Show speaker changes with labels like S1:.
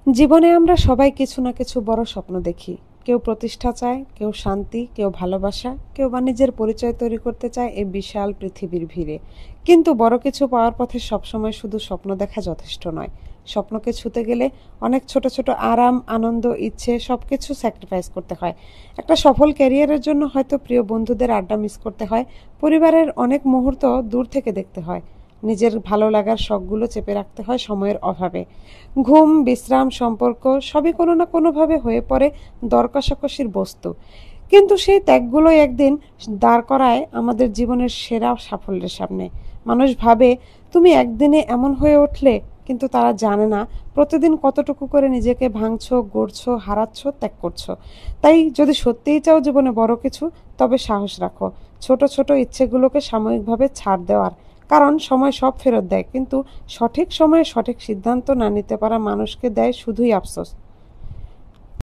S1: জীবনে আমরা সবাই কিছু না কিছু বড় স্বপ্ন দেখি। কেউ প্রতিষ্ঠা চায়, কেউ শান্তি, কেউ ভালোবাসা, কেউ বা নিজের পরিচয় তৈরি করতে চায় এই বিশাল পৃথিবীর ভিড়ে। কিন্তু বড় কিছু পাওয়ার পথে সবসময় শুধু স্বপ্ন দেখা যথেষ্ট নয়। স্বপ্নকে ছুতে গেলে অনেক ছোট ছোট আরাম, আনন্দ, ইচ্ছে সবকিছু স্যাক্রিফাইস করতে হয়। একটা সফল ক্যারিয়ারের জন্য হয়তো প্রিয় বন্ধুদের আড্ডা মিস করতে হয়, পরিবারের অনেক মুহূর্ত দূর থেকে দেখতে হয়, নিজের ভালো লাগার শখগুলো চেপে রাখতে হয় সময়ের অভাবে। ঘুম, বিশ্রাম, সম্পর্ক সবই কোনো না কোনোভাবে হয়ে পড়ে দর কষাকষির বস্তু। কিন্তু সেই ত্যাগগুলোই একদিন দাঁড় করায় আমাদের জীবনের সেরা সাফল্যের সামনে। মানুষ ভাবে তুমি একদিনে এমন হয়ে উঠলে, কিন্তু তারা জানে না প্রতিদিন কতটুকু করে নিজেকে ভাঙছো, গড়ছো, হারাচ্ছ, ত্যাগ করছো। তাই যদি সত্যিই চাও জীবনে বড় কিছু, তবে সাহস রাখো ছোট ছোট ইচ্ছেগুলোকে সাময়িকভাবে ছাড় দেওয়ার। কারণ সময় সব ফেরত দেয়, কিন্তু সঠিক সময়ে সঠিক সিদ্ধান্ত না নিতে পারা মানুষকে দেয় শুধুই আফসোস।